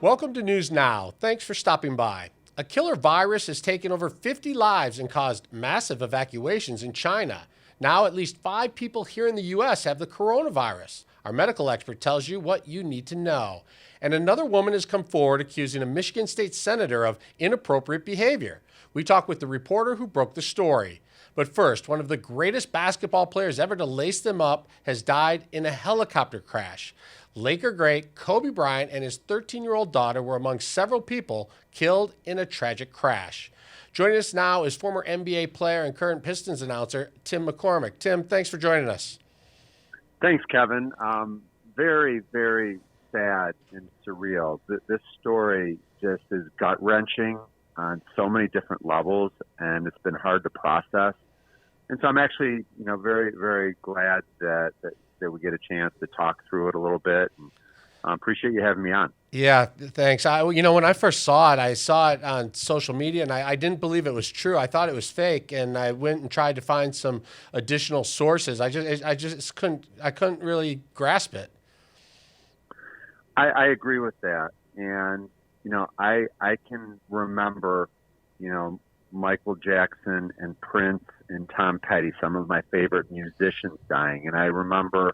Welcome to News Now. Thanks for stopping by. A killer virus has taken over 50 lives and caused massive evacuations in China. Now, at least 5 people here in the U.S. have the coronavirus. Our medical expert tells you what you need to know. And another woman has come forward accusing a Michigan state senator of inappropriate behavior. We talk with the reporter who broke the story. But first, one of the greatest basketball players ever to lace them up has died in a helicopter crash. Laker great Kobe Bryant and his 13-year-old daughter were among several people killed in a tragic crash. Joining us now is former NBA player and current Pistons announcer Tim McCormick. Tim, thanks for joining us. Thanks, Kevin. Very, very sad and surreal. This story just is gut-wrenching on so many different levels, and it's been hard to process. And so I'm actually, very, very glad that we get a chance to talk through it a little bit. And appreciate you having me on. Yeah, thanks. When I first saw it on social media, and I didn't believe it was true. I thought it was fake, and I went and tried to find some additional sources. I couldn't really grasp it. I agree with that, and I can remember, Michael Jackson and Prince and Tom Petty, some of my favorite musicians, dying. And I remember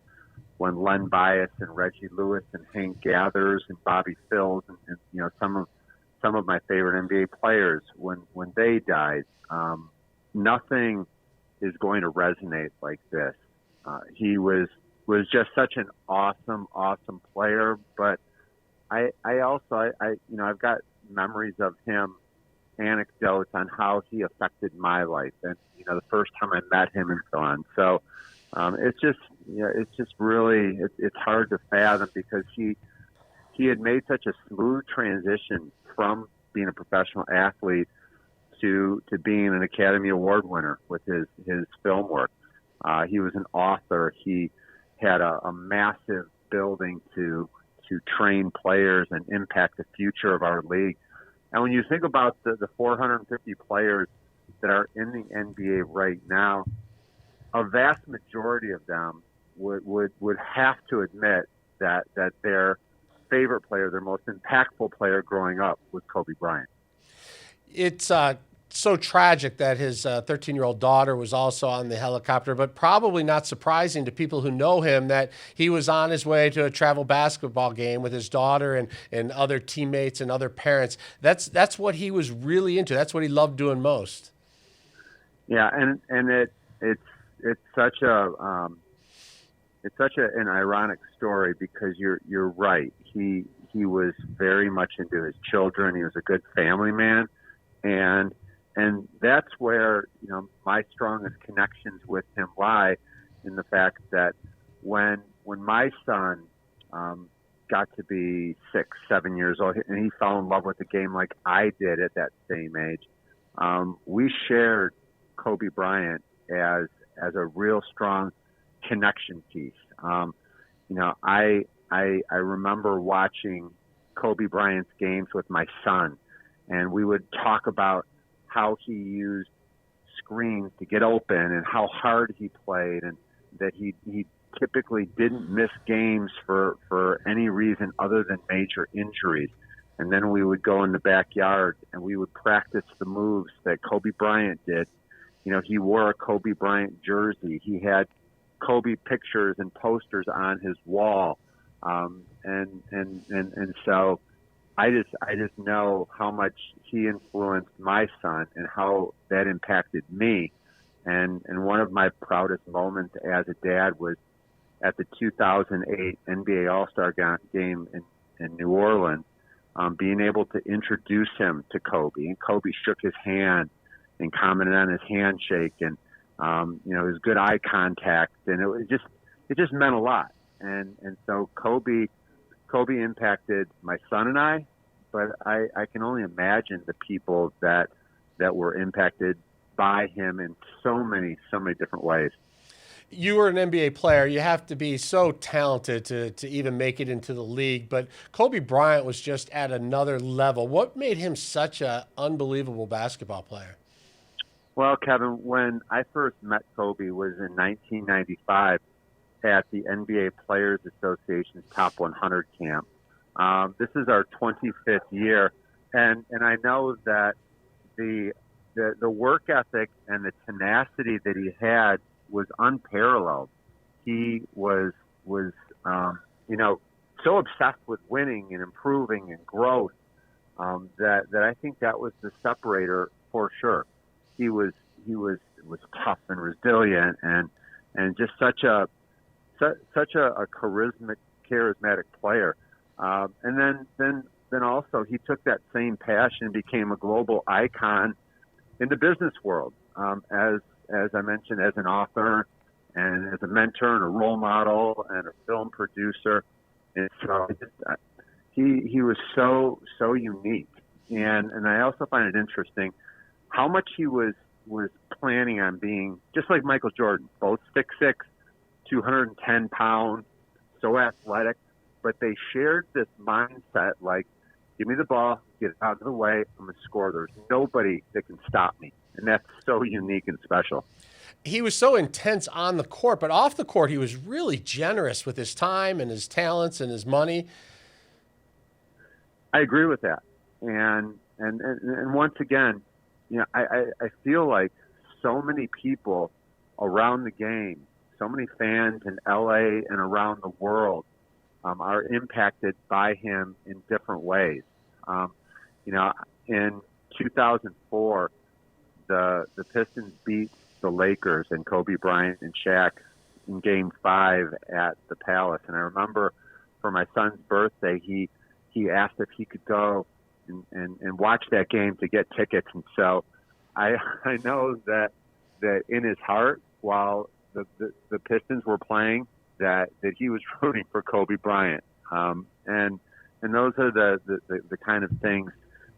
when Len Bias and Reggie Lewis and Hank Gathers and Bobby Phills and some of my favorite NBA players when they died. Nothing is going to resonate like this. He was just such an awesome player, but I've got memories of him, anecdotes on how he affected my life, and the first time I met him and so on. So it's just really it's hard to fathom, because he had made such a smooth transition from being a professional athlete to being an Academy Award winner with his film work. He was an author. He had a massive building to train players and impact the future of our league. And when you think about the 450 players that are in the NBA right now, a vast majority of them would have to admit that their favorite player, their most impactful player growing up, was Kobe Bryant. It's so tragic that his 13-year-old daughter was also on the helicopter, but probably not surprising to people who know him that he was on his way to a travel basketball game with his daughter and other teammates and other parents. That's what he was really into. That's what he loved doing most. Yeah, and it's such an ironic story, because you're right. He was very much into his children. He was a good family man, and that's where my strongest connections with him lie, in the fact that when my son got to be 6, 7 years old, and he fell in love with the game like I did at that same age, we shared Kobe Bryant as a real strong connection piece. I remember watching Kobe Bryant's games with my son, and we would talk about how he used screens to get open and how hard he played, and that he typically didn't miss games for any reason other than major injuries. And then we would go in the backyard and we would practice the moves that Kobe Bryant did. He wore a Kobe Bryant jersey. He had Kobe pictures and posters on his wall. And so I just know how much he influenced my son and how that impacted me. And one of my proudest moments as a dad was at the 2008 NBA All-Star game in New Orleans, being able to introduce him to Kobe. And Kobe shook his hand and commented on his handshake and, his good eye contact. And it just meant a lot. And so Kobe impacted my son and I, but I can only imagine the people that were impacted by him in so many different ways. You were an NBA player. You have to be so talented to even make it into the league. But Kobe Bryant was just at another level. What made him such an unbelievable basketball player? Well, Kevin, when I first met Kobe was in 1995 at the NBA Players Association's Top 100 camp. This is our 25th year, and I know that the work ethic and the tenacity that he had was unparalleled. He was so obsessed with winning and improving and growth that I think that was the separator for sure. He was tough and resilient and just such a charismatic player. And then also he took that same passion and became a global icon in the business world, as I mentioned, as an author and as a mentor and a role model and a film producer. And so he was so unique. And I also find it interesting how much he was planning on being just like Michael Jordan, both 6'6", 210 pounds, so athletic, but they shared this mindset like, give me the ball, get it out of the way, I'm going to score. There's nobody that can stop me. And that's so unique and special. He was so intense on the court, but off the court, he was really generous with his time and his talents and his money. I agree with that. And once again, I feel like so many people around the game, so many fans in LA and around the world are impacted by him in different ways. In 2004, the Pistons beat the Lakers and Kobe Bryant and Shaq in Game 5 at the Palace. And I remember for my son's birthday, he asked if he could go and watch that game to get tickets. And so I know that in his heart, while the Pistons were playing, that he was rooting for Kobe Bryant. And those are the kind of things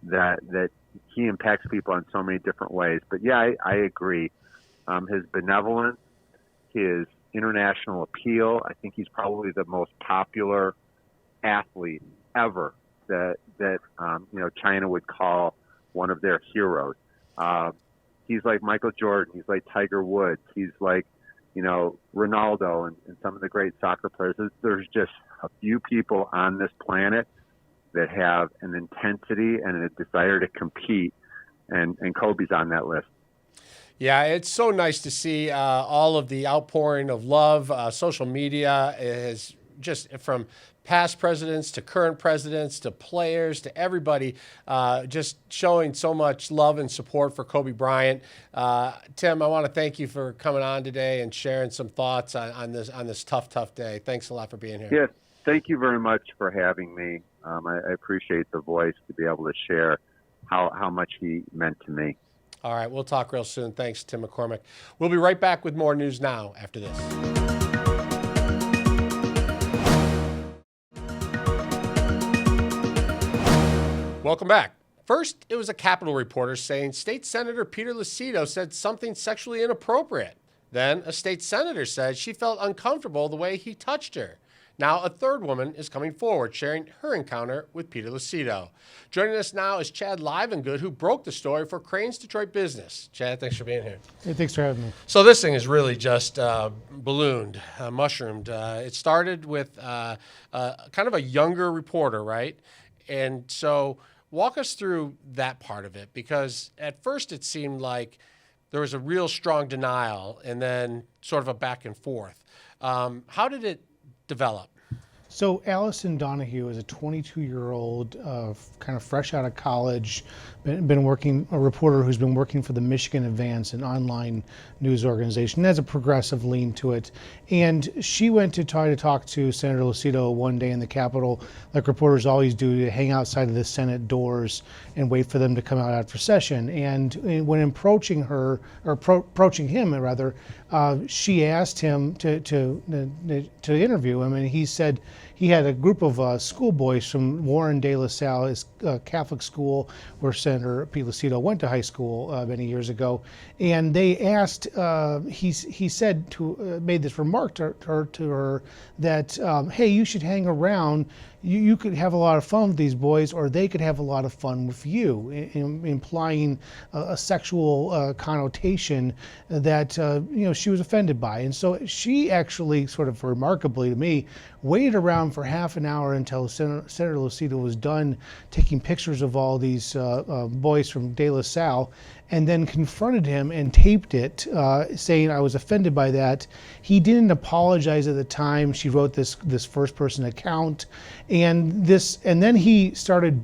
that he impacts people in so many different ways. But yeah, I agree. His benevolence, his international appeal. I think he's probably the most popular athlete ever that China would call one of their heroes. He's like Michael Jordan. He's like Tiger Woods. He's like, Ronaldo and some of the great soccer players. There's just a few people on this planet that have an intensity and a desire to compete, and Kobe's on that list. Yeah, it's so nice to see all of the outpouring of love. Social media is just from past presidents to current presidents to players to everybody, just showing so much love and support for Kobe Bryant. Tim, I want to thank you for coming on today and sharing some thoughts on this tough day. Thanks a lot for being here. Yes, thank you very much for having me. I appreciate the voice to be able to share how much he meant to me. All right, we'll talk real soon. Thanks, Tim McCormick. We'll be right back with more news now after this. Welcome back. First, it was a Capitol reporter saying State Senator Peter Lucido said something sexually inappropriate. Then a state senator said she felt uncomfortable the way he touched her. Now a third woman is coming forward, sharing her encounter with Peter Lucido. Joining us now is Chad Livengood, who broke the story for Crane's Detroit Business. Chad, thanks for being here. Hey, thanks for having me. So this thing is really just ballooned, mushroomed. It started with kind of a younger reporter, right? And so walk us through that part of it, because at first it seemed like there was a real strong denial and then sort of a back and forth. How did it develop? So Allison Donahue is a 22-year-old, kind of fresh out of college, been working, a reporter who's been working for the Michigan Advance, an online news organization. It has a progressive lean to it. And she went to try to talk to Senator Lucido one day in the Capitol, like reporters always do, to hang outside of the Senate doors and wait for them to come out after session. And when approaching her, or approaching him rather, she asked him to interview him, and he said he had a group of schoolboys from Warren De La Salle, his Catholic school where Senator Pete Lucido went to high school many years ago, and they asked. He said made this remark to her that hey, you should hang around. You could have a lot of fun with these boys, or they could have a lot of fun with you, implying a sexual connotation that she was offended by. And so she actually, sort of remarkably to me, waited around around for half an hour until Senator Lucido was done taking pictures of all these boys from De La Salle, and then confronted him and taped it, saying, I was offended by that. He didn't apologize at the time. She wrote this first-person account, and then he started,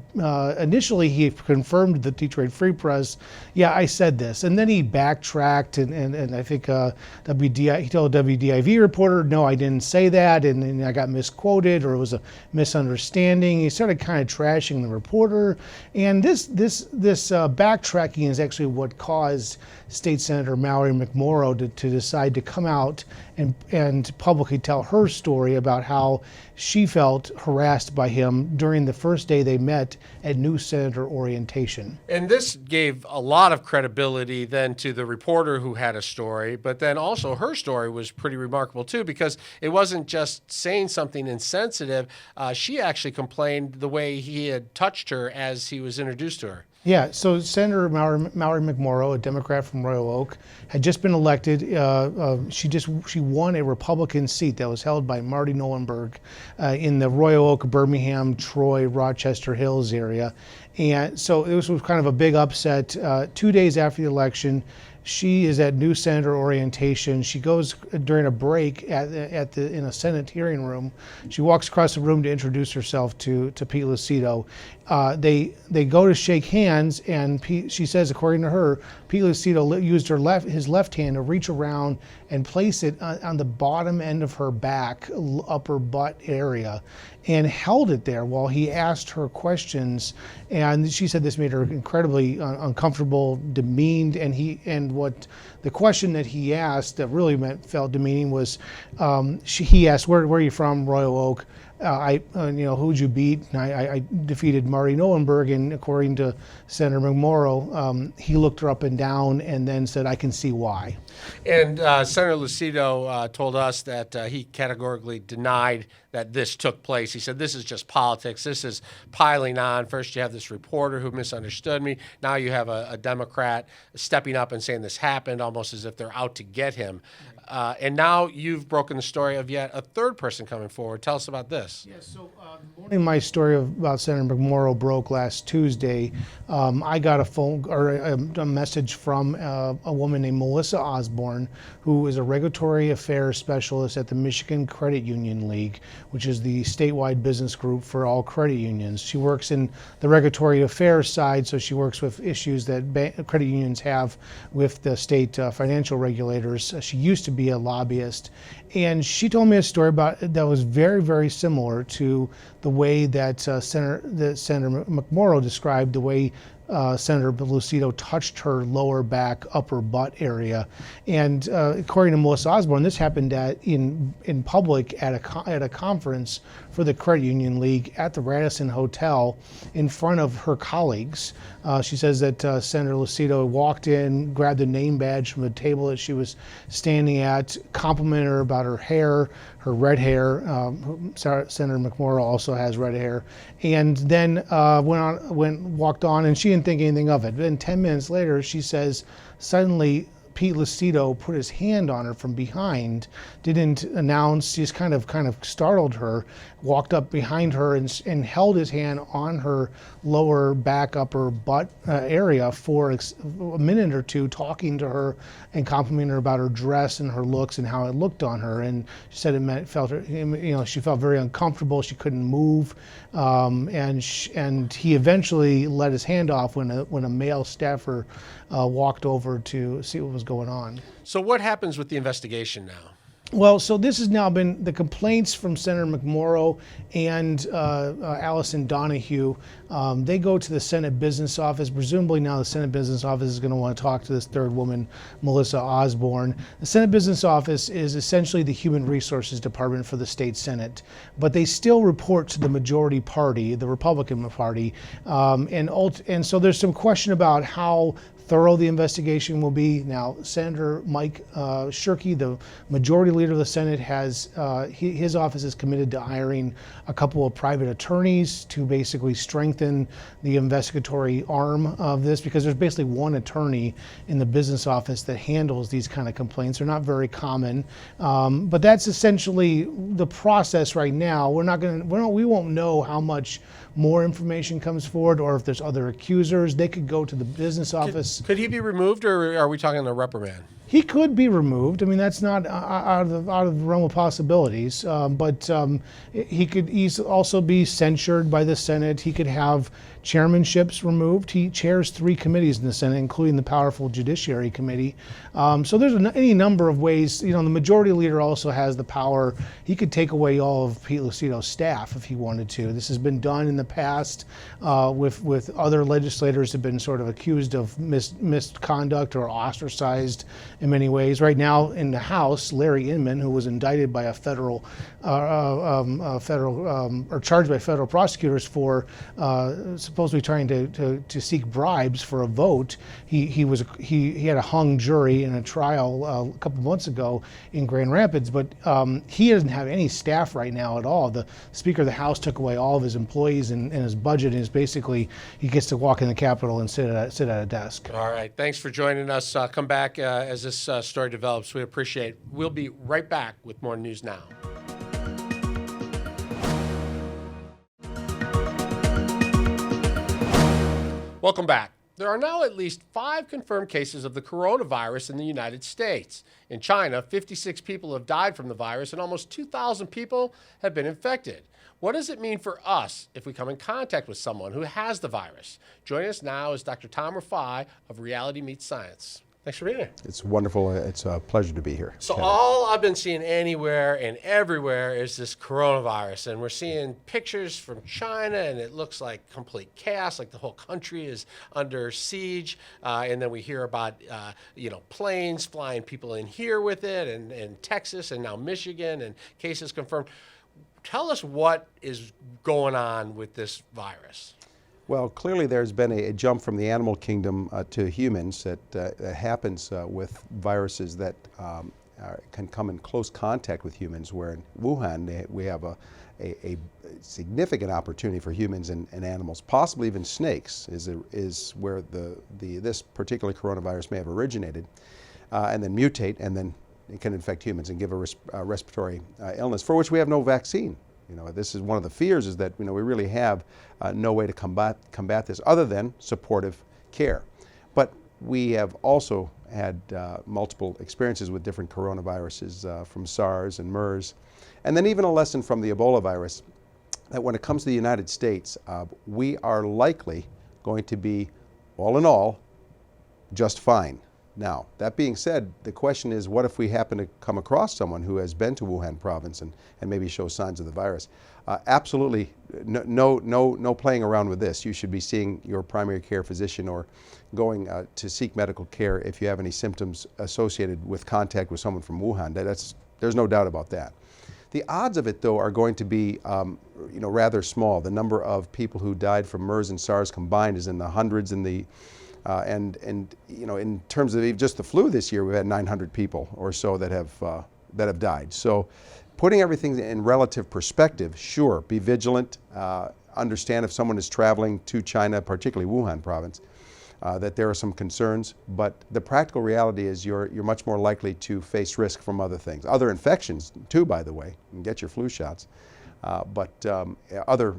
initially he confirmed to the Detroit Free Press, yeah, I said this. And then he backtracked, and I think he told a WDIV reporter, no, I didn't say that, and I got misquoted, or it was a misunderstanding. He started kind of trashing the reporter, and this backtracking is actually what caused State Senator Mallory McMorrow to decide to come out and publicly tell her story about how she felt harassed by him during the first day they met at new senator orientation. And this gave a lot of credibility then to the reporter who had a story, but then also her story was pretty remarkable too, because it wasn't just saying something insensitive. She actually complained the way he had touched her as he was introduced to her. Yeah, so Senator Mallory McMorrow, a Democrat from Royal Oak, had just been elected. She won a Republican seat that was held by Marty Nolenberg in the Royal Oak, Birmingham, Troy, Rochester Hills area. And so it was kind of a big upset. 2 days after the election, she is at new senator orientation. She goes during a break in a Senate hearing room. She walks across the room to introduce herself to Pete Lucido. They go to shake hands, and she says, according to her, Pete Lucido used his left hand to reach around and place it on the bottom end of her back, upper butt area, and held it there while he asked her questions. And she said this made her incredibly uncomfortable, demeaned, and what the question that he asked that really felt demeaning was, he asked, where are you from, Royal Oak? Who'd you beat? And I defeated Marty Nolenberg, and according to Senator McMorrow, he looked her up and down and then said, I can see why. And Senator Lucido told us that he categorically denied that this took place. He said, this is just politics. This is piling on. First, you have this reporter who misunderstood me. Now you have a Democrat stepping up and saying this happened, almost as if they're out to get him. And now you've broken the story of yet a third person coming forward. Tell us about this. Yes, so the morning my story about Senator McMorrow broke last Tuesday, I got a message from a woman named Melissa Osborne, who is a regulatory affairs specialist at the Michigan Credit Union League, which is the statewide business group for all credit unions. She works in the regulatory affairs side, so she works with issues that credit unions have with the state financial regulators. She used to be a lobbyist, and she told me a story that was very, very similar to the way that Senator McMorrow described the way Senator Lucido touched her lower back, upper butt area. And according to Melissa Osborne, this happened in public at a conference for the Credit Union League at the Radisson Hotel in front of her colleagues. She says that Senator Lucido walked in, grabbed a name badge from the table that she was standing at, complimented her about her hair, her red hair. Senator McMorrow also has red hair, and then walked on, and she didn't think anything of it. Then 10 minutes later, she says suddenly Pete Lucido put his hand on her from behind, didn't announce, just kind of startled her, walked up behind her and held his hand on her lower back, upper butt area for a minute or two, talking to her and complimenting her about her dress and her looks and how it looked on her. And she said she felt very uncomfortable. She couldn't move, and he eventually let his hand off when a male staffer walked over to see what was going on. So what happens with the investigation now? Well, so this has now been the complaints from Senator McMorrow and Allison Donahue. They go to the Senate Business Office. Presumably now the Senate Business Office is going to want to talk to this third woman, Melissa Osborne. The Senate Business Office is essentially the Human Resources Department for the state Senate, but they still report to the majority party, the Republican Party, and so there's some question about how thorough the investigation will be. Now, Senator Mike Shirkey, the majority leader of the Senate, has his office is committed to hiring a couple of private attorneys to basically strengthen the investigatory arm of this, because there's basically one attorney in the business office that handles these kind of complaints. They're not very common, but that's essentially the process right now. We won't know how much more information comes forward, or if there's other accusers. They could go to the business office. Could he be removed, or are we talking a reprimand? He could be removed. I mean, that's not out of the realm of possibilities. But he could also be censured by the Senate. He could have chairmanships removed. He chairs 3 committees in the Senate, including the powerful Judiciary Committee. So there's any number of ways. The majority leader also has the power. He could take away all of Pete Lucito's staff if he wanted to. This has been done in the past with other legislators have been sort of accused of misconduct or ostracized in many ways. Right now in the House, Larry Inman, who was indicted by a federal or charged by federal prosecutors for supposedly trying to seek bribes for a vote. He had a hung jury in a trial a couple months ago in Grand Rapids, but he doesn't have any staff right now at all. The Speaker of the House took away all of his employees and his budget, and is basically he gets to walk in the Capitol and sit at a desk. All right, thanks for joining us. Come back as this story develops. We appreciate it. We'll be right back with more News Now. Welcome back. There are now at least 5 confirmed cases of the coronavirus in the United States. In China, 56 people have died from the virus and almost 2,000 people have been infected. What does it mean for us if we come in contact with someone who has the virus? Joining us now is Dr. Tom Rafai of Reality Meets Science. Thanks for being here. It's wonderful. It's a pleasure to be here. So Kevin. all I've been seeing anywhere and everywhere is this coronavirus, and we're seeing pictures from China, and it looks like complete chaos, like the whole country is under siege. And then we hear about planes flying people in here with it, and Texas, and now Michigan, and cases confirmed. Tell us what is going on with this virus. Well, clearly there's been a jump from the animal kingdom to humans that happens with viruses that can come in close contact with humans, where in Wuhan we have a significant opportunity for humans and animals, possibly even snakes is where this particular coronavirus may have originated and then mutate, and then it can infect humans and give a respiratory illness for which we have no vaccine. This is one of the fears, is that we really have no way to combat this other than supportive care. But we have also had multiple experiences with different coronaviruses from SARS and MERS, and then even a lesson from the Ebola virus, that when it comes to the United States, we are likely going to be, all in all, just fine. Now, that being said, the question is, what if we happen to come across someone who has been to Wuhan province and maybe shows signs of the virus? Absolutely no playing around with this. You should be seeing your primary care physician or going to seek medical care if you have any symptoms associated with contact with someone from Wuhan. There's no doubt about that. The odds of it, though, are going to be rather small. The number of people who died from MERS and SARS combined is in the hundreds, and in terms of just the flu this year, we've had 900 people or so that have died. So, putting everything in relative perspective, sure, be vigilant. Understand if someone is traveling to China, particularly Wuhan province, that there are some concerns. But the practical reality is you're much more likely to face risk from other things, other infections too, by the way, and get your flu shots. But other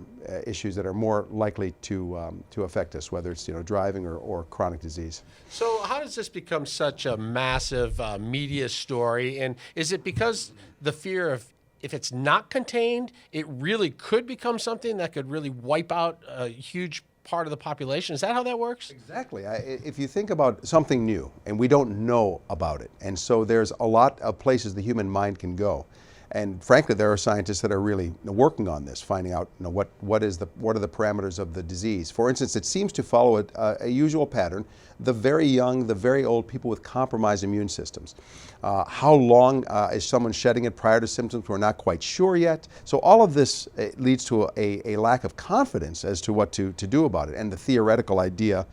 issues that are more likely to affect us, whether it's driving or chronic disease. So how does this become such a massive media story? And is it because the fear of, if it's not contained, it really could become something that could really wipe out a huge part of the population? Is that how that works? Exactly. If you think about something new and we don't know about it, and so there's a lot of places the human mind can go. And frankly, there are scientists that are really working on this, finding out what are the parameters of the disease. For instance, it seems to follow a usual pattern: the very young, the very old, people with compromised immune systems. How long is someone shedding it prior to symptoms? We're not quite sure yet. So all of this leads to a lack of confidence as to what to do about it. And the theoretical idea,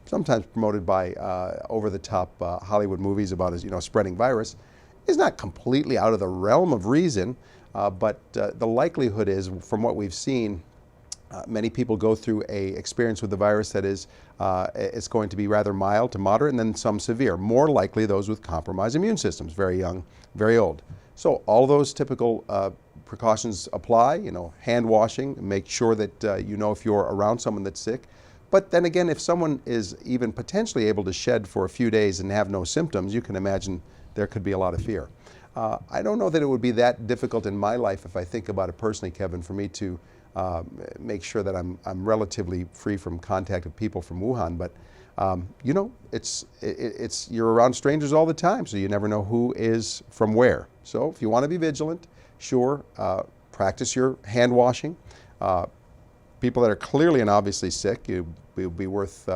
sometimes promoted by over-the-top Hollywood movies about spreading virus, is not completely out of the realm of reason, but the likelihood is, from what we've seen, many people go through a experience with the virus that is it's going to be rather mild to moderate, and then some severe. More likely those with compromised immune systems, very young, very old. So all those typical precautions apply. Hand washing, make sure that if you're around someone that's sick. But then again, if someone is even potentially able to shed for a few days and have no symptoms, you can imagine there could be a lot of fear. I don't know that it would be that difficult in my life, if I think about it personally, Kevin, for me to make sure that I'm relatively free from contact with people from Wuhan. But you're around strangers all the time, so you never know who is from where. So if you want to be vigilant, sure, practice your hand washing. People that are clearly and obviously sick, it would be worth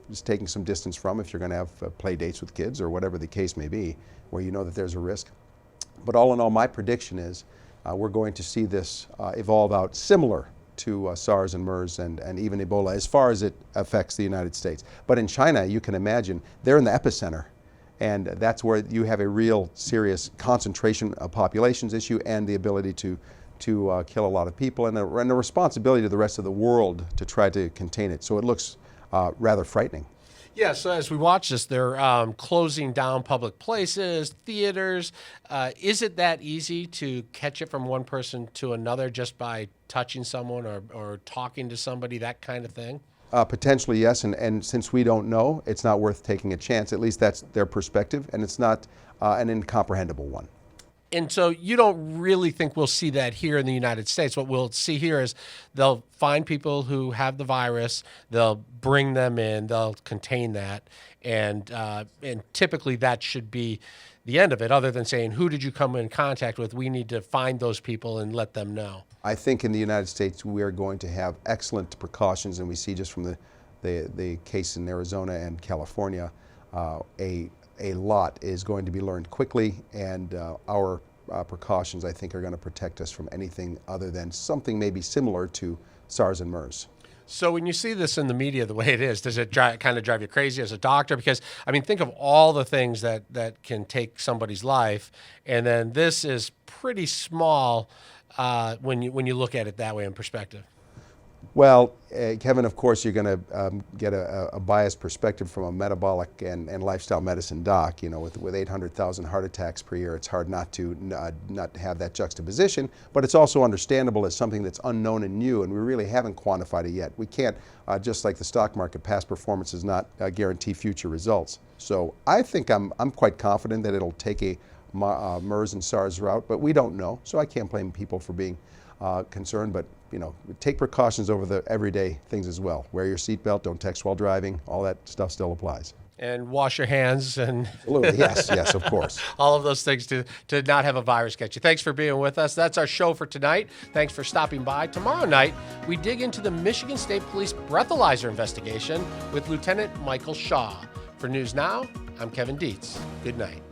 just taking some distance from if you're going to have play dates with kids or whatever the case may be, where you know that there's a risk. But all in all, my prediction is we're going to see this evolve out similar to SARS and MERS and even Ebola as far as it affects the United States. But in China, you can imagine, they're in the epicenter. And that's where you have a real serious concentration of populations issue and the ability to kill a lot of people, and a responsibility to the rest of the world to try to contain it. So it looks rather frightening. Yeah, so as we watch this, they're closing down public places, theaters. Is it that easy to catch it from one person to another just by touching someone or talking to somebody, that kind of thing? Potentially, yes, and since we don't know, it's not worth taking a chance. At least that's their perspective, and it's not an incomprehensible one. And so you don't really think we'll see that here in the United States. What we'll see here is they'll find people who have the virus, they'll bring them in, they'll contain that, and typically that should be the end of it, other than saying, who did you come in contact with? We need to find those people and let them know. I think in the United States we are going to have excellent precautions, and we see just from the case in Arizona and California, a lot is going to be learned quickly, and our precautions, I think, are going to protect us from anything other than something maybe similar to SARS and MERS. So when you see this in the media the way it is, does it kind of drive you crazy as a doctor? Because, I mean, think of all the things that can take somebody's life, and then this is pretty small when you look at it that way in perspective. Well, Kevin, of course, you're going to get a biased perspective from a metabolic and lifestyle medicine doc. With 800,000 heart attacks per year, it's hard not to not have that juxtaposition. But it's also understandable as something that's unknown and new, and we really haven't quantified it yet. We can't, just like the stock market, past performance does not guarantee future results. So I think I'm quite confident that it'll take a MERS and SARS route, but we don't know. So I can't blame people for being concerned, but take precautions over the everyday things as well. Wear your seatbelt, don't text while driving, all that stuff still applies. And wash your hands and absolutely, yes, of course. All of those things to not have a virus get you. Thanks for being with us. That's our show for tonight. Thanks for stopping by. Tomorrow night, we dig into the Michigan State Police breathalyzer investigation with Lieutenant Michael Shaw. For News Now, I'm Kevin Dietz. Good night.